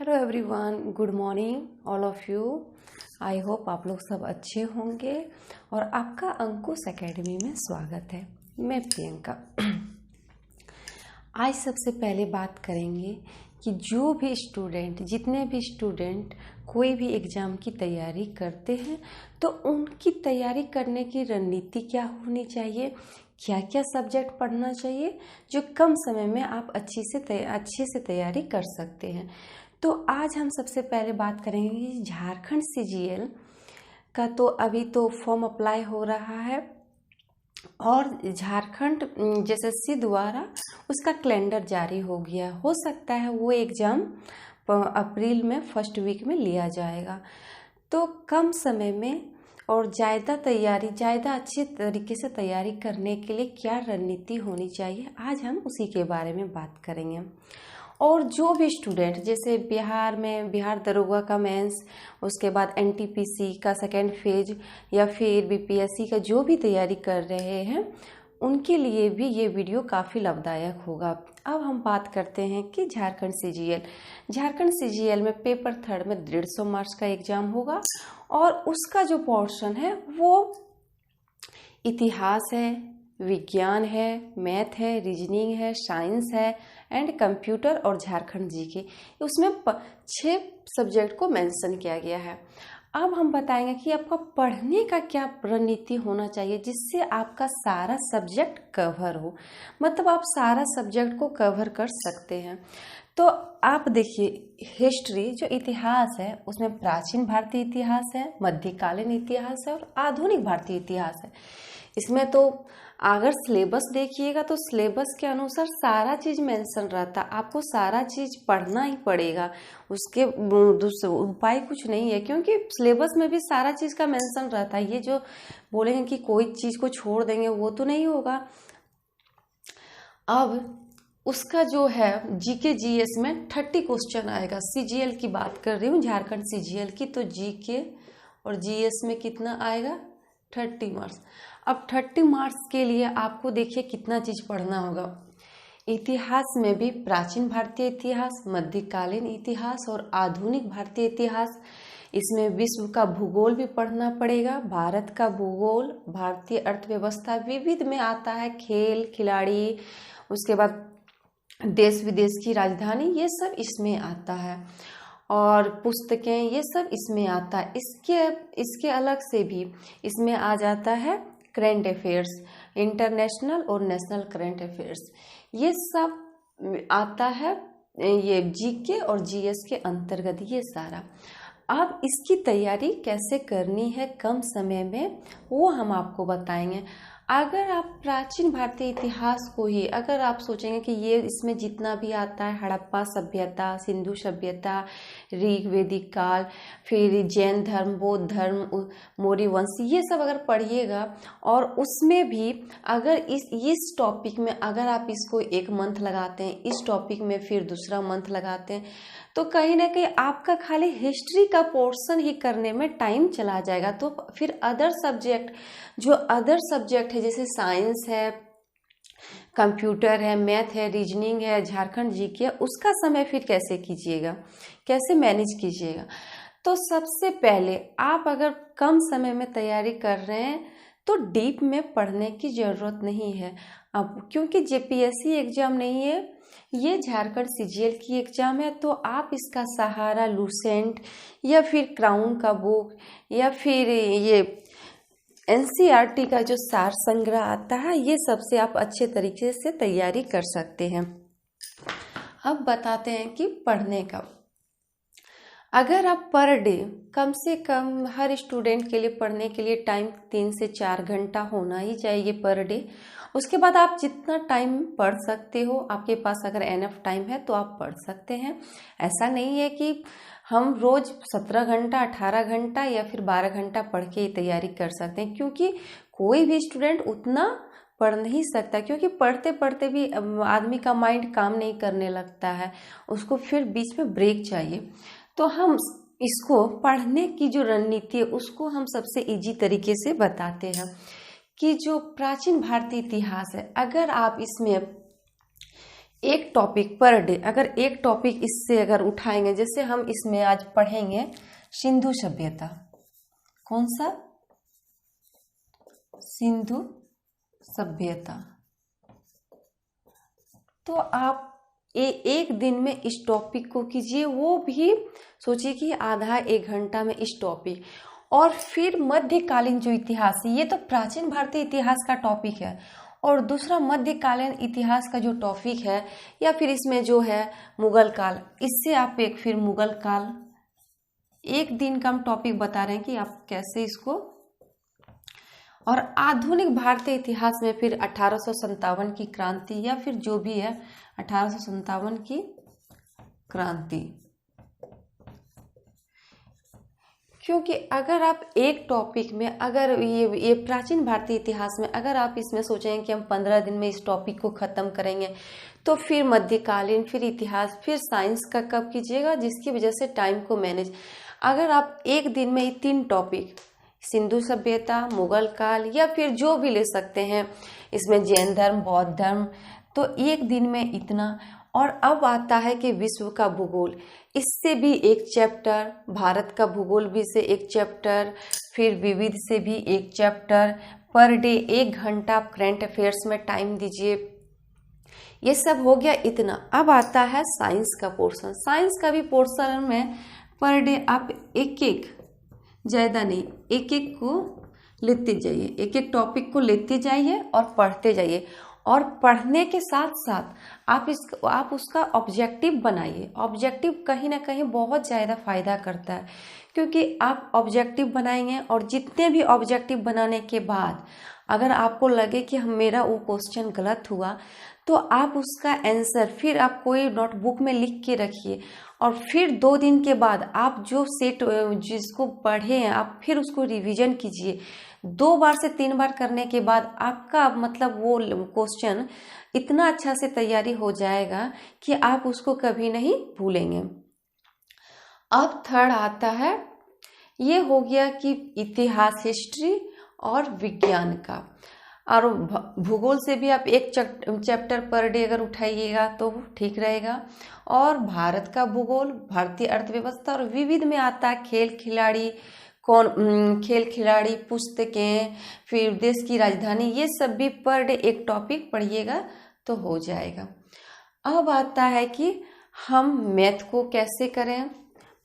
Hello everyone, good morning all of you. I hope आप लोग सब अच्छे होंगे और आपका अंकुश एकेडमी में स्वागत है। मैं प्रियंका। आज सबसे पहले बात करेंगे कि जो भी स्टूडेंट, जितने भी स्टूडेंट कोई भी एग्ज़ाम की तैयारी करते हैं तो उनकी तैयारी करने की रणनीति क्या होनी चाहिए, क्या क्या सब्जेक्ट पढ़ना चाहिए जो कम समय में आप अच्छे से तैयारी कर सकते हैं। तो आज हम सबसे पहले बात करेंगे झारखंड सीजीएल का। तो अभी तो फॉर्म अप्लाई हो रहा है और झारखंड एसएससी द्वारा उसका कैलेंडर जारी हो गया। हो सकता है वो एग्ज़ाम अप्रैल में फर्स्ट वीक में लिया जाएगा। तो कम समय में और ज़्यादा अच्छे तरीके से तैयारी करने के लिए क्या रणनीति होनी चाहिए, आज हम उसी के बारे में बात करेंगे। और जो भी स्टूडेंट, जैसे बिहार दरोगा का मेंस, उसके बाद एनटीपीसी का सेकेंड फेज या फिर बीपीएससी का जो भी तैयारी कर रहे हैं, उनके लिए भी ये वीडियो काफ़ी लाभदायक होगा। अब हम बात करते हैं कि झारखंड सीजीएल में पेपर थर्ड में 150 मार्क्स का एग्ज़ाम होगा और उसका जो पोर्शन है वो इतिहास है, विज्ञान है, मैथ है, रीजनिंग है, साइंस है एंड कंप्यूटर और झारखंड जीके। उसमें 6 सब्जेक्ट को मेंशन किया गया है। अब हम बताएंगे कि आपका पढ़ने का क्या रणनीति होना चाहिए जिससे आपका सारा सब्जेक्ट कवर हो, मतलब आप सारा सब्जेक्ट को कवर कर सकते हैं। तो आप देखिए, हिस्ट्री जो इतिहास है उसमें प्राचीन भारतीय इतिहास है, मध्यकालीन इतिहास है और आधुनिक भारतीय इतिहास है। इसमें तो अगर सिलेबस देखिएगा तो सिलेबस के अनुसार सारा चीज़ मेंशन रहता, आपको सारा चीज़ पढ़ना ही पड़ेगा, उसके दूसरे उपाय कुछ नहीं है, क्योंकि सिलेबस में भी सारा चीज़ का मेंशन रहता है। ये जो बोलेंगे कि कोई चीज़ को छोड़ देंगे वो तो नहीं होगा। अब उसका जो है जीके जीएस में 30 क्वेश्चन आएगा। सीजीएल की बात कर रही हूँ, झारखंड सीजीएल की। तो जीके और जीएस में कितना आएगा? 30 मार्क्स। अब 30 मार्क्स के लिए आपको देखिए कितना चीज़ पढ़ना होगा। इतिहास में भी प्राचीन भारतीय इतिहास, मध्यकालीन इतिहास और आधुनिक भारतीय इतिहास। इसमें विश्व का भूगोल भी पढ़ना पड़ेगा, भारत का भूगोल, भारतीय अर्थव्यवस्था विविध में आता है, खेल खिलाड़ी, उसके बाद देश विदेश की राजधानी, ये सब इसमें आता है और पुस्तकें, ये सब इसमें आता है। इसके अलग से भी इसमें आ जाता है करंट अफेयर्स, इंटरनेशनल और नेशनल करंट अफेयर्स, ये सब आता है ये जीके और जीएस के अंतर्गत ये सारा। अब इसकी तैयारी कैसे करनी है कम समय में, वो हम आपको बताएंगे। अगर आप प्राचीन भारतीय इतिहास को ही अगर आप सोचेंगे कि ये इसमें जितना भी आता है, हड़प्पा सभ्यता, सिंधु सभ्यता, ऋग वैदिक काल, फिर जैन धर्म, बौद्ध धर्म, मौर्य वंश, ये सब अगर पढ़िएगा और उसमें भी अगर इस टॉपिक में अगर आप इसको एक मंथ लगाते हैं, इस टॉपिक में फिर दूसरा मंथ लगाते हैं, तो कहीं ना कहीं आपका खाली हिस्ट्री का पोर्शन ही करने में टाइम चला जाएगा। तो फिर अदर सब्जेक्ट है, जैसे साइंस है, कंप्यूटर है, मैथ है, रीजनिंग है, झारखंड जीके है, उसका समय फिर कैसे कीजिएगा, कैसे मैनेज कीजिएगा। तो सबसे पहले आप अगर कम समय में तैयारी कर रहे हैं तो डीप में पढ़ने की ज़रूरत नहीं है। अब क्योंकि जेपीएससी एग्ज़ाम नहीं है, ये झारखंड सीजीएल की एग्ज़ाम है, तो आप इसका सहारा लूसेंट या फिर क्राउन का बुक या फिर ये एनसीईआरटी का जो सार संग्रह आता है, ये सबसे आप अच्छे तरीके से तैयारी कर सकते हैं। अब बताते हैं कि पढ़ने का, अगर आप पर डे कम से कम, हर स्टूडेंट के लिए पढ़ने के लिए टाइम 3 से 4 घंटा होना ही चाहिए पर डे। उसके बाद आप जितना टाइम पढ़ सकते हो, आपके पास अगर एनफ टाइम है तो आप पढ़ सकते हैं। ऐसा नहीं है कि हम रोज 17 घंटा, 18 घंटा या फिर 12 घंटा पढ़ के तैयारी कर सकते हैं, क्योंकि कोई भी स्टूडेंट उतना पढ़ नहीं सकता, क्योंकि पढ़ते पढ़ते भी आदमी का माइंड काम नहीं करने लगता है, उसको फिर बीच में ब्रेक चाहिए। तो हम इसको पढ़ने की जो रणनीति है उसको हम सबसे इजी तरीके से बताते हैं कि जो प्राचीन भारतीय इतिहास है, अगर आप इसमें एक टॉपिक पर डे, अगर एक टॉपिक इससे अगर उठाएंगे, जैसे हम इसमें आज पढ़ेंगे सिंधु सभ्यता। कौन सा? सिंधु सभ्यता। तो आप एक दिन में इस टॉपिक को कीजिए, वो भी सोचिए कि आधा एक घंटा में इस टॉपिक। और फिर मध्यकालीन जो इतिहास है, ये तो प्राचीन भारतीय इतिहास का टॉपिक है, और दूसरा मध्यकालीन इतिहास का जो टॉपिक है, या फिर इसमें जो है मुगल काल, इससे आप एक फिर मुगल काल, एक दिन का हम टॉपिक बता रहे हैं कि आप कैसे इसको। और आधुनिक भारतीय इतिहास में फिर 1857 की क्रांति, या फिर जो भी है 1857 की क्रांति। क्योंकि अगर आप एक टॉपिक में, अगर ये प्राचीन भारतीय इतिहास में अगर आप इसमें सोचेंगे कि हम 15 दिन में इस टॉपिक को ख़त्म करेंगे, तो फिर मध्यकालीन, फिर इतिहास, फिर साइंस का कब कीजिएगा, जिसकी वजह से टाइम को मैनेज। अगर आप एक दिन में ये 3 टॉपिक, सिंधु सभ्यता, मुगल काल, या फिर जो भी ले सकते हैं, इसमें जैन धर्म, बौद्ध धर्म, तो एक दिन में इतना। और अब आता है कि विश्व का भूगोल, इससे भी एक चैप्टर, भारत का भूगोल भी से एक चैप्टर, फिर विविध से भी एक चैप्टर, पर डे 1 घंटा करंट अफेयर्स में टाइम दीजिए। ये सब हो गया इतना। अब आता है साइंस का पोर्शन। साइंस का भी पोर्शन में पर डे आप एक ज़्यादा नहीं, एक को लेते जाइए, एक टॉपिक को लेते जाइए और पढ़ते जाइए। और पढ़ने के साथ साथ आप उसका ऑब्जेक्टिव बनाइए। ऑब्जेक्टिव कहीं ना कहीं बहुत ज़्यादा फ़ायदा करता है, क्योंकि आप ऑब्जेक्टिव बनाएंगे, और जितने भी ऑब्जेक्टिव बनाने के बाद अगर आपको लगे कि मेरा वो क्वेश्चन गलत हुआ, तो आप उसका आंसर फिर आप कोई नोटबुक में लिख के रखिए, और फिर 2 दिन के बाद आप जो सेट जिसको पढ़े हैं, आप फिर उसको रिवीजन कीजिए। 2 बार से 3 बार करने के बाद आपका मतलब वो क्वेश्चन इतना अच्छा से तैयारी हो जाएगा कि आप उसको कभी नहीं भूलेंगे। अब थर्ड आता है, ये हो गया कि इतिहास, हिस्ट्री और विज्ञान का। और भूगोल से भी आप एक चैप्टर पर डे अगर उठाइएगा तो ठीक रहेगा। और भारत का भूगोल, भारतीय अर्थव्यवस्था, और विविध में आता है खेल खिलाड़ी, खेल खिलाड़ी, पुस्तकें, फिर देश की राजधानी, ये सब भी पर डे एक टॉपिक पढ़िएगा तो हो जाएगा। अब आता है कि हम मैथ को कैसे करें,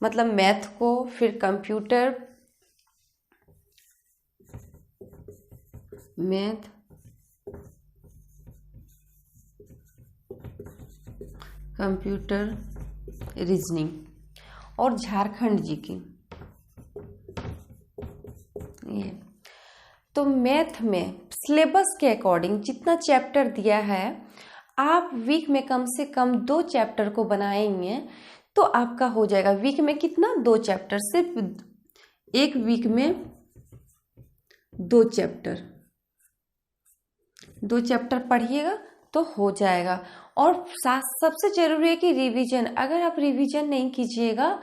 मतलब मैथ को, फिर कंप्यूटर, मैथ, कंप्यूटर, रीजनिंग, और झारखंड जी की। ये तो मैथ में सिलेबस के अकॉर्डिंग जितना चैप्टर दिया है, आप वीक में कम से कम 2 चैप्टर को बनाएंगे तो आपका हो जाएगा। वीक में कितना? 2 चैप्टर, सिर्फ एक वीक में 2 चैप्टर, 2 चैप्टर पढ़िएगा तो हो जाएगा। और सबसे जरूरी है कि रिवीजन, अगर आप रिवीजन नहीं कीजिएगा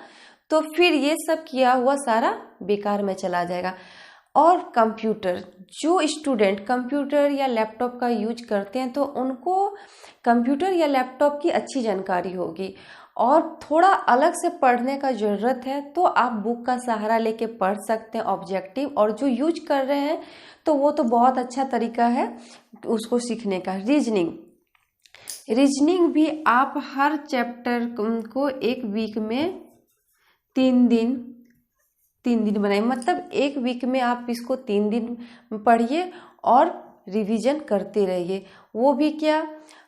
तो फिर ये सब किया हुआ सारा बेकार में चला जाएगा। और कंप्यूटर, जो स्टूडेंट कंप्यूटर या लैपटॉप का यूज करते हैं तो उनको कंप्यूटर या लैपटॉप की अच्छी जानकारी होगी, और थोड़ा अलग से पढ़ने का ज़रूरत है तो आप बुक का सहारा लेके पढ़ सकते हैं ऑब्जेक्टिव। और जो यूज कर रहे हैं तो वो तो बहुत अच्छा तरीका है उसको सीखने का। रीजनिंग भी आप हर चैप्टर को एक वीक में 3 दिन बनाइए, मतलब एक वीक में आप इसको 3 दिन पढ़िए और रिवीजन करते रहिए। वो भी क्या,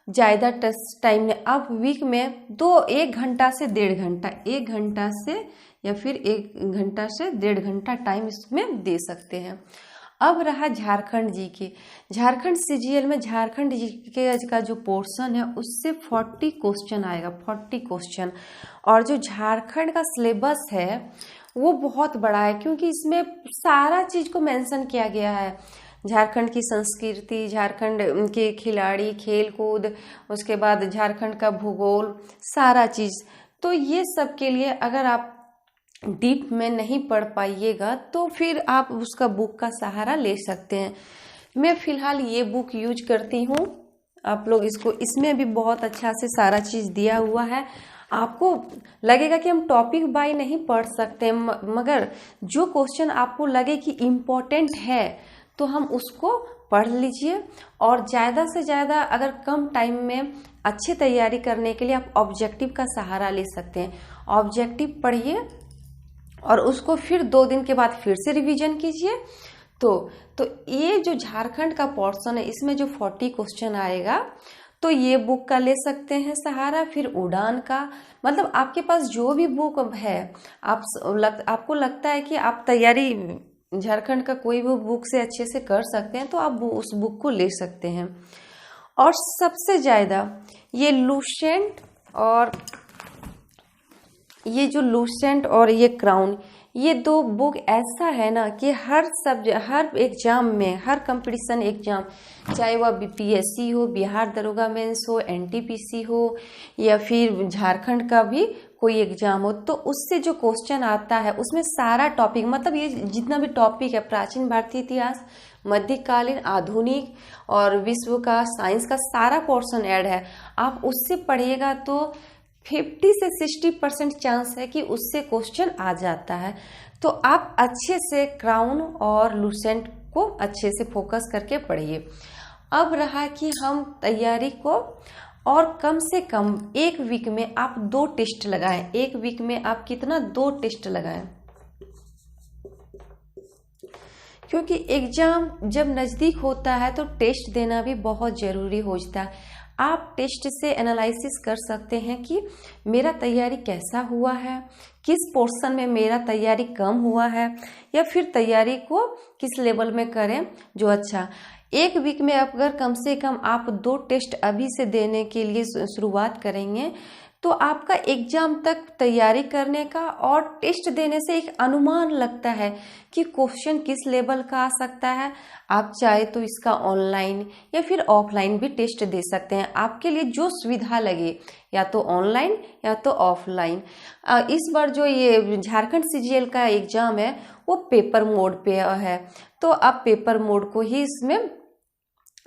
ज़्यादा टाइम नहीं, आप वीक में 1 घंटा से 1.5 घंटा, 1 घंटा से या फिर 1 घंटा से 1.5 घंटा टाइम इसमें दे सकते हैं। अब रहा झारखंड जी की। झारखंड सीजीएल में झारखंड जी के का जो पोर्शन है उससे 40 क्वेश्चन आएगा, 40 क्वेश्चन। और जो झारखंड का सिलेबस है वो बहुत बड़ा है, क्योंकि इसमें सारा चीज़ को मेंशन किया गया है। झारखंड की संस्कृति, झारखंड के खिलाड़ी, खेल कूद, उसके बाद झारखंड का भूगोल, सारा चीज़। तो ये सब के लिए अगर आप डीप में नहीं पढ़ पाइएगा तो फिर आप उसका बुक का सहारा ले सकते हैं। मैं फ़िलहाल ये बुक यूज करती हूँ, आप लोग इसको, इसमें भी बहुत अच्छा से सारा चीज़ दिया हुआ है। आपको लगेगा कि हम टॉपिक बाय नहीं पढ़ सकते, मगर जो क्वेश्चन आपको लगे कि इम्पोर्टेंट है तो हम उसको पढ़ लीजिए। और ज़्यादा से ज़्यादा अगर कम टाइम में अच्छी तैयारी करने के लिए आप ऑब्जेक्टिव का सहारा ले सकते हैं। ऑब्जेक्टिव पढ़िए और उसको फिर 2 दिन के बाद फिर से रिवीजन कीजिए। तो ये जो झारखंड का पोर्शन है इसमें जो 40 क्वेश्चन आएगा, तो ये बुक का ले सकते हैं सहारा। फिर उड़ान का, मतलब आपके पास जो भी बुक है, आपको लगता है कि आप तैयारी झारखंड का कोई भी बुक से अच्छे से कर सकते हैं तो आप उस बुक को ले सकते हैं। और सबसे ज़्यादा ये लूसेंट और ये क्राउन, ये 2 बुक ऐसा है ना कि हर एग्जाम में, हर कंपटीशन एग्जाम, चाहे वह बीपीएससी हो, बिहार दरोगा मेंस हो, एनटीपीसी हो, या फिर झारखंड का भी कोई एग्जाम हो, तो उससे जो क्वेश्चन आता है उसमें सारा टॉपिक, मतलब ये जितना भी टॉपिक है, प्राचीन भारतीय इतिहास, मध्यकालीन, आधुनिक और विश्व का, साइंस का सारा पोर्शन ऐड है। आप उससे पढ़िएगा तो 50 से 60% चांस है कि उससे क्वेश्चन आ जाता है। तो आप अच्छे से क्राउन और लूसेंट को अच्छे से फोकस करके पढ़िए। अब रहा कि हम तैयारी को, और कम से कम 1 वीक में आप 2 टेस्ट लगाएं। 1 वीक में आप कितना, 2 टेस्ट लगाएं, क्योंकि एग्जाम जब नज़दीक होता है तो टेस्ट देना भी बहुत ज़रूरी होता है। आप टेस्ट से एनालिसिस कर सकते हैं कि मेरा तैयारी कैसा हुआ है, किस पोर्शन में मेरा तैयारी कम हुआ है, या फिर तैयारी को किस लेवल में करें जो अच्छा। 1 वीक में अगर कम से कम आप 2 टेस्ट अभी से देने के लिए शुरुआत करेंगे तो आपका एग्जाम तक तैयारी करने का और टेस्ट देने से एक अनुमान लगता है कि क्वेश्चन किस लेवल का आ सकता है। आप चाहे तो इसका ऑनलाइन या फिर ऑफलाइन भी टेस्ट दे सकते हैं, आपके लिए जो सुविधा लगे, या तो ऑनलाइन या तो ऑफलाइन। इस बार जो ये झारखंड सीजीएल का एग्जाम है वो पेपर मोड पे है, तो आप पेपर मोड को ही इसमें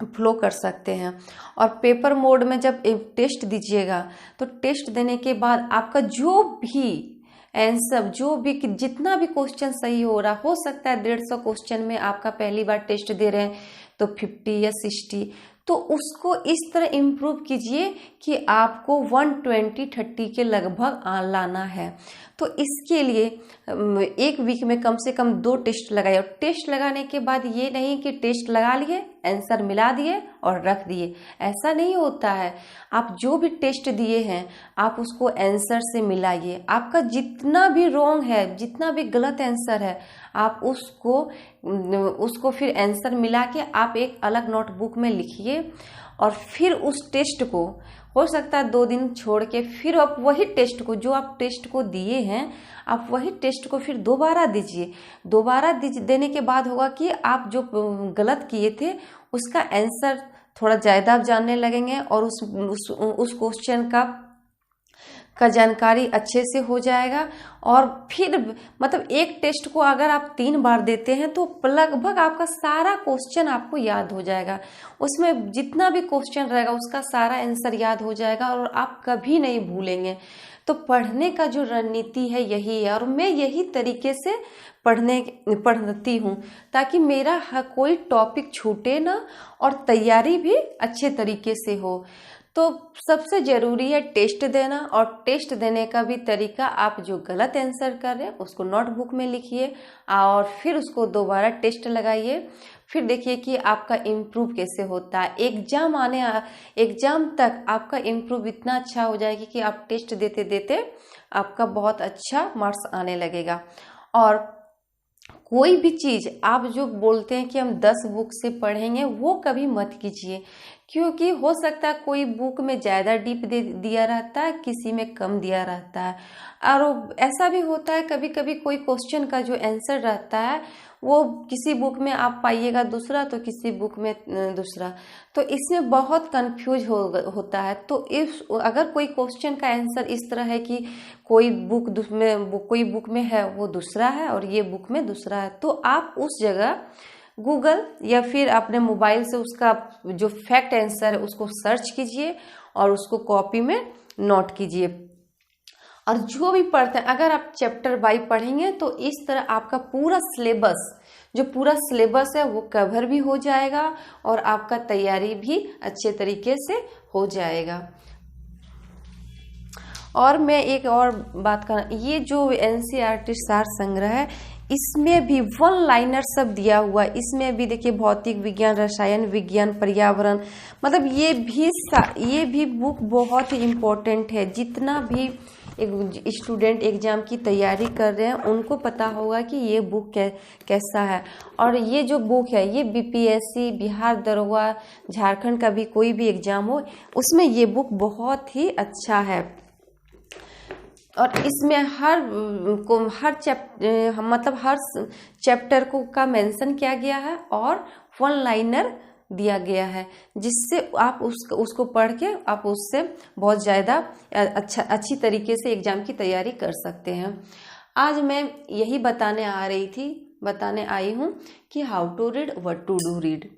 फ्लो कर सकते हैं। और पेपर मोड में जब टेस्ट दीजिएगा तो टेस्ट देने के बाद आपका जो भी आंसर, जितना भी क्वेश्चन सही हो सकता है 150 क्वेश्चन में आपका पहली बार टेस्ट दे रहे हैं तो 50 या 60, तो उसको इस तरह इम्प्रूव कीजिए कि आपको 120-30 के लगभग लाना है। तो इसके लिए 1 वीक में कम से कम 2 टेस्ट लगाइए। और टेस्ट लगाने के बाद ये नहीं कि टेस्ट लगा लिए, आंसर मिला दिए और रख दिए, ऐसा नहीं होता है। आप जो भी टेस्ट दिए हैं आप उसको आंसर से मिलाइए। आपका जितना भी रॉन्ग है, जितना भी गलत आंसर है, आप उसको फिर आंसर मिला के आप एक अलग नोटबुक में लिखिए। और फिर उस टेस्ट को, हो सकता है 2 दिन छोड़ के, फिर आप वही टेस्ट को, जो आप टेस्ट को दिए हैं, आप वही टेस्ट को फिर दोबारा दीजिए। दोबारा देने के बाद होगा कि आप जो गलत किए थे उसका आंसर थोड़ा ज़्यादा आप जानने लगेंगे और उस क्वेश्चन का जानकारी अच्छे से हो जाएगा। और फिर मतलब एक टेस्ट को अगर आप 3 बार देते हैं तो लगभग आपका सारा क्वेश्चन आपको याद हो जाएगा। उसमें जितना भी क्वेश्चन रहेगा उसका सारा आंसर याद हो जाएगा और आप कभी नहीं भूलेंगे। तो पढ़ने का जो रणनीति है यही है, और मैं यही तरीके से पढ़ती हूँ ताकि मेरा कोई टॉपिक छूटे ना और तैयारी भी अच्छे तरीके से हो। तो सबसे ज़रूरी है टेस्ट देना, और टेस्ट देने का भी तरीका, आप जो गलत आंसर कर रहे हैं उसको नोटबुक में लिखिए और फिर उसको दोबारा टेस्ट लगाइए। फिर देखिए कि आपका इम्प्रूव कैसे होता है। एग्जाम तक आपका इम्प्रूव इतना अच्छा हो जाएगा कि आप टेस्ट देते देते आपका बहुत अच्छा मार्क्स आने लगेगा। और कोई भी चीज़ आप जो बोलते हैं कि हम 10 बुक से पढ़ेंगे, वो कभी मत कीजिए, क्योंकि हो सकता है कोई बुक में ज़्यादा डीप दिया रहता है, किसी में कम दिया रहता है। और ऐसा भी होता है कभी कभी कोई क्वेश्चन का जो आंसर रहता है वो किसी बुक में आप पाइएगा दूसरा, तो किसी बुक में दूसरा, तो इसमें बहुत कंफ्यूज होता है। तो अगर कोई क्वेश्चन का आंसर इस तरह है कि कोई बुक में है वो दूसरा है और ये बुक में दूसरा है, तो आप उस जगह गूगल या फिर अपने मोबाइल से उसका जो फैक्ट आंसर है उसको सर्च कीजिए और उसको कॉपी में नोट कीजिए। और जो भी पढ़ते हैं, अगर आप चैप्टर बाई पढ़ेंगे तो इस तरह आपका पूरा सिलेबस, जो पूरा सिलेबस है वो कवर भी हो जाएगा और आपका तैयारी भी अच्छे तरीके से हो जाएगा। और मैं एक और बात करना, ये जो एनसीईआरटी सार संग्रह है इसमें भी वन लाइनर सब दिया हुआ है। इसमें भी देखिए भौतिक विज्ञान, रसायन विज्ञान, पर्यावरण, मतलब ये भी बुक बहुत ही इम्पोर्टेंट है। जितना भी एक स्टूडेंट एग्जाम की तैयारी कर रहे हैं उनको पता होगा कि ये बुक कैसा है। और ये जो बुक है ये बीपीएससी, बिहार दरोगा, झारखंड का भी कोई भी एग्जाम हो उसमें ये बुक बहुत ही अच्छा है। और इसमें हर चैप्टर को का मेंशन किया गया है और वन लाइनर दिया गया है, जिससे आप उसको पढ़ के आप उससे बहुत ज़्यादा अच्छी तरीके से एग्जाम की तैयारी कर सकते हैं। आज मैं यही बताने आई हूँ कि how to read, what to do read.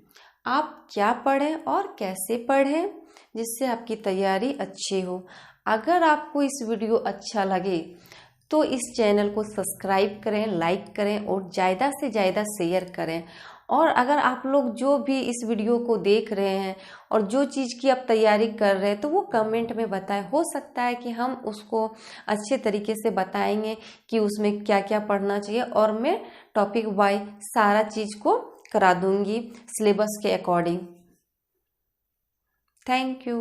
आप क्या पढ़ें और कैसे पढ़ें जिससे आपकी तैयारी अच्छी हो। अगर आपको इस वीडियो अच्छा लगे तो इस चैनल को सब्सक्राइब करें, लाइक करें और ज़्यादा से ज़्यादा शेयर करें। और अगर आप लोग जो भी इस वीडियो को देख रहे हैं और जो चीज़ की आप तैयारी कर रहे हैं तो वो कमेंट में बताएं। हो सकता है कि हम उसको अच्छे तरीके से बताएंगे कि उसमें क्या क्या पढ़ना चाहिए, और मैं टॉपिक वाइज सारा चीज़ को करा दूंगी सिलेबस के अकॉर्डिंग। Thank you.